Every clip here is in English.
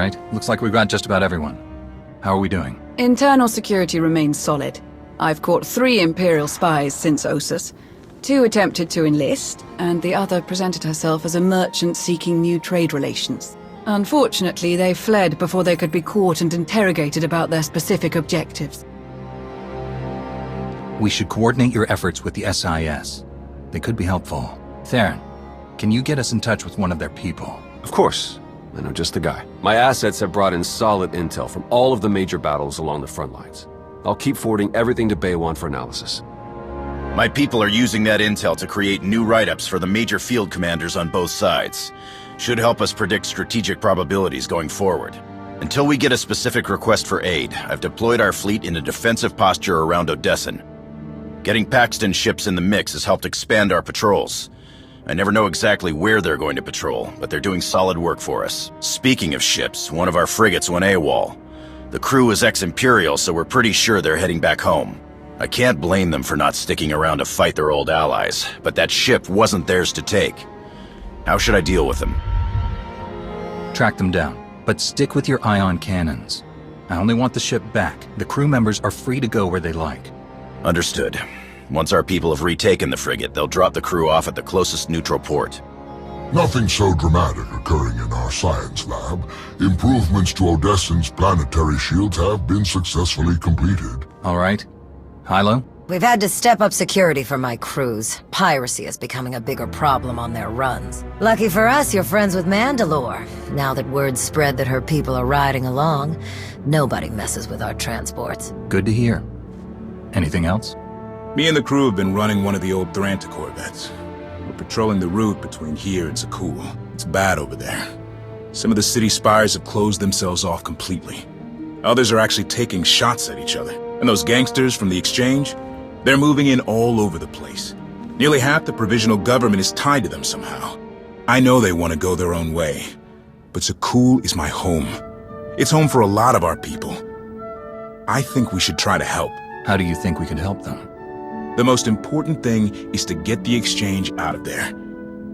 right, looks like we've got just about everyone. How are we doing? Internal security remains solid. I've caught 3 Imperial spies since Ossus. 2 attempted to enlist, and the other presented herself as a merchant seeking new trade relations. Unfortunately, they fled before they could be caught and interrogated about their specific objectives. We should coordinate your efforts with the SIS. They could be helpful. Theron, can you get us in touch with one of their people? Of course. I know just the guy. My assets have brought in solid intel from all of the major battles along the front lines. I'll keep forwarding everything to Baywan for analysis. My people are using that intel to create new write-ups for the major field commanders on both sides. Should help us predict strategic probabilities going forward. Until we get a specific request for aid, I've deployed our fleet in a defensive posture around Odessen. Getting Paxton ships in the mix has helped expand our patrols. I never know exactly where they're going to patrol, but they're doing solid work for us. Speaking of ships, one of our frigates went AWOL. The crew is ex-Imperial, so we're pretty sure they're heading back home. I can't blame them for not sticking around to fight their old allies, but that ship wasn't theirs to take. How should I deal with them? Track them down, but stick with your ion cannons. I only want the ship back. The crew members are free to go where they like. Understood. Once our people have retaken the frigate, they'll drop the crew off at the closest neutral port. Nothing so dramatic occurring in our science lab. Improvements to Odessen's planetary shields have been successfully completed. All right. Hilo? We've had to step up security for my crews. Piracy is becoming a bigger problem on their runs. Lucky for us, you're friends with Mandalore. Now that word's spread that her people are riding along, nobody messes with our transports. Good to hear. Anything else? Me and the crew have been running one of the old Thranta corvettes. We're patrolling the route between here and Zakul. It's bad over there. Some of the city spires have closed themselves off completely. Others are actually taking shots at each other. And those gangsters from the exchange? They're moving in all over the place. Nearly half the provisional government is tied to them somehow. I know they want to go their own way, but Zakul is my home. It's home for a lot of our people. I think we should try to help. How do you think we could help them? The most important thing is to get the exchange out of there.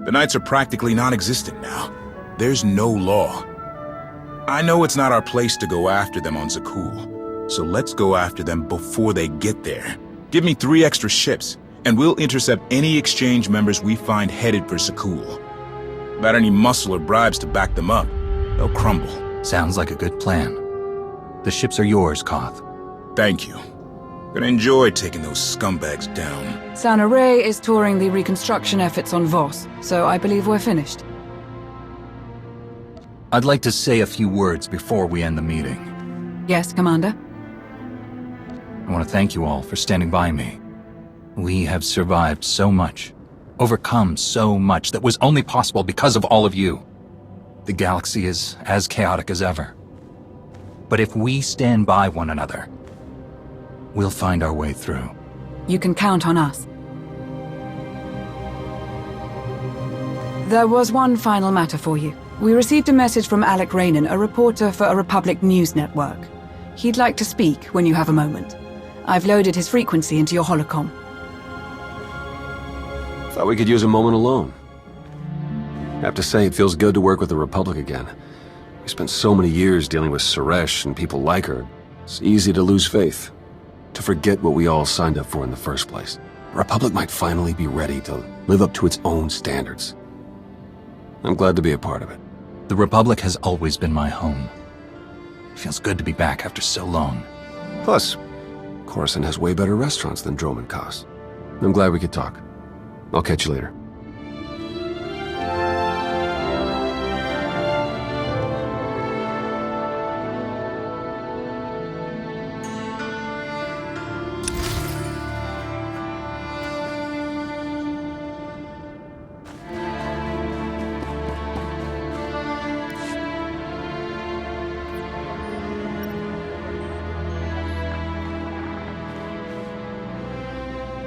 The Knights are practically non-existent now. There's no law. I know it's not our place to go after them on Zakul, so let's go after them before they get there. Give me 3 extra ships, and we'll intercept any exchange members we find headed for Zakul. Without any muscle or bribes to back them up, they'll crumble. Sounds like a good plan. The ships are yours, Koth. Thank you. Gonna enjoy taking those scumbags down. Sana Ray is touring the reconstruction efforts on Voss, so I believe we're finished. I'd like to say a few words before we end the meeting. Yes, Commander? I want to thank you all for standing by me. We have survived so much, overcome so much that was only possible because of all of you. The galaxy is as chaotic as ever. But if we stand by one another, we'll find our way through. You can count on us. There was one final matter for you. We received a message from Alec Raynon, a reporter for a Republic news network. He'd like to speak when you have a moment. I've loaded his frequency into your holocom. Thought we could use a moment alone. Have to say, it feels good to work with the Republic again. We spent so many years dealing with Suresh and people like her. It's easy to lose faith. To forget what we all signed up for in the first place. The Republic might finally be ready to live up to its own standards. I'm glad to be a part of it. The Republic has always been my home. It feels good to be back after so long. Plus, Coruscant has way better restaurants than Dromund Kaas. I'm glad we could talk. I'll catch you later.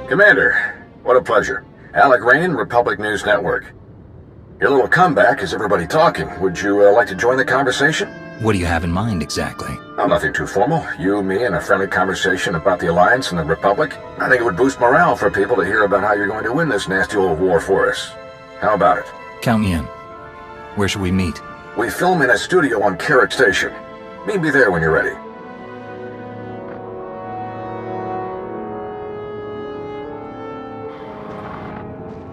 Commander, what a pleasure. Alec Raynon, Republic News Network. Your little comeback has everybody talking. Would you like to join the conversation? What do you have in mind exactly? Oh, nothing too formal. You, me, and a friendly conversation about the Alliance and the Republic. I think it would boost morale for people to hear about how you're going to win this nasty old war for us. How about it? Count me in. Where should we meet? We film in a studio on Carrick Station. Meet me there when you're ready.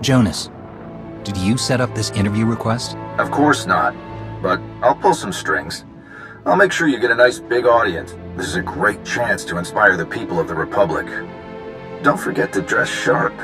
Jonas, did you set up this interview request? Of course not, but I'll pull some strings. I'll make sure you get a nice big audience. This is a great chance to inspire the people of the Republic. Don't forget to dress sharp.